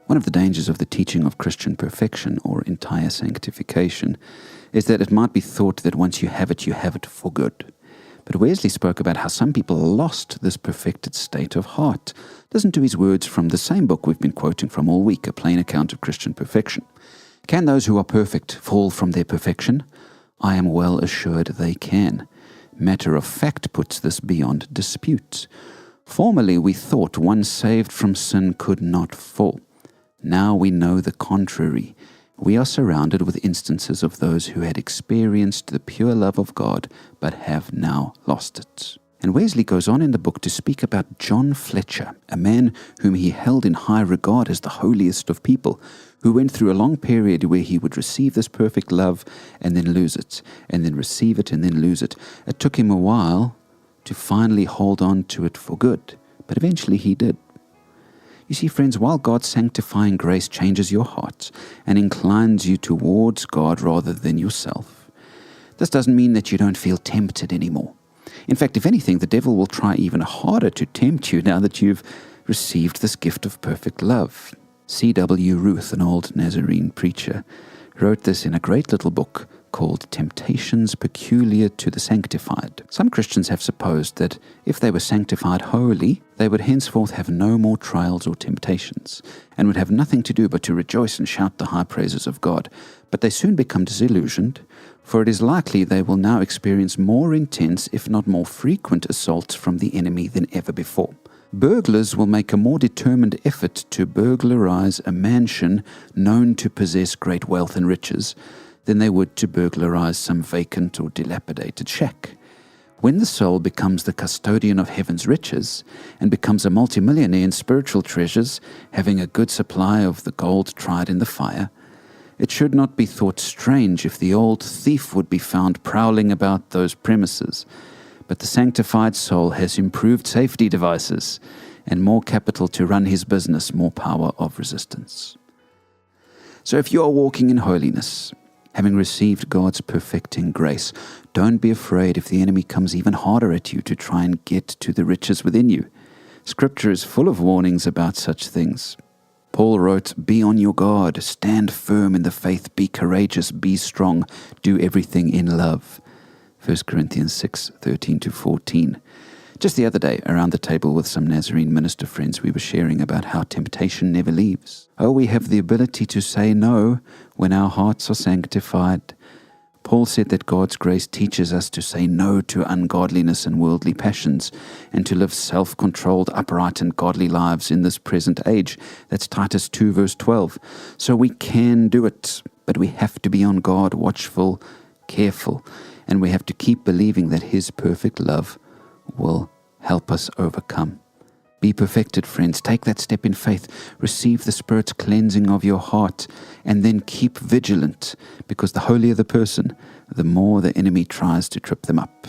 One of the dangers of the teaching of Christian perfection or entire sanctification is that it might be thought that once you have it for good. But Wesley spoke about how some people lost this perfected state of heart. Listen to his words from the same book we've been quoting from all week, A Plain Account of Christian Perfection. Can those who are perfect fall from their perfection? I am well assured they can. Matter of fact puts this beyond dispute. Formerly we thought one saved from sin could not fall. Now we know the contrary. We are surrounded with instances of those who had experienced the pure love of God, but have now lost it. And Wesley goes on in the book to speak about John Fletcher, a man whom he held in high regard as the holiest of people, who went through a long period where he would receive this perfect love and then lose it, and then receive it and then lose it. It took him a while to finally hold on to it for good, but eventually he did. You see, friends, while God's sanctifying grace changes your heart and inclines you towards God rather than yourself, this doesn't mean that you don't feel tempted anymore. In fact, if anything, the devil will try even harder to tempt you now that you've received this gift of perfect love. C.W. Ruth, an old Nazarene preacher, wrote this in a great little book called Temptations Peculiar to the Sanctified. Some Christians have supposed that if they were sanctified wholly, they would henceforth have no more trials or temptations, and would have nothing to do but to rejoice and shout the high praises of God. But they soon become disillusioned, for it is likely they will now experience more intense, if not more frequent, assaults from the enemy than ever before. Burglars will make a more determined effort to burglarize a mansion known to possess great wealth and riches than they would to burglarize some vacant or dilapidated shack. When the soul becomes the custodian of heaven's riches and becomes a multimillionaire in spiritual treasures, having a good supply of the gold tried in the fire, it should not be thought strange if the old thief would be found prowling about those premises. But the sanctified soul has improved safety devices and more capital to run his business, more power of resistance. So if you are walking in holiness, having received God's perfecting grace, don't be afraid if the enemy comes even harder at you to try and get to the riches within you. Scripture is full of warnings about such things. Paul wrote, "Be on your guard, stand firm in the faith, be courageous, be strong, do everything in love." 1 Corinthians 6:13-14. Just the other day, around the table with some Nazarene minister friends, we were sharing about how temptation never leaves. Oh, we have the ability to say no when our hearts are sanctified. Paul said that God's grace teaches us to say no to ungodliness and worldly passions, and to live self-controlled, upright, and godly lives in this present age. That's Titus 2, verse 12. So we can do it, but we have to be on guard, watchful, careful, and we have to keep believing that His perfect love will help us overcome. Be perfected, friends. Take that step in faith. Receive the Spirit's cleansing of your heart, and then keep vigilant, because the holier the person, the more the enemy tries to trip them up.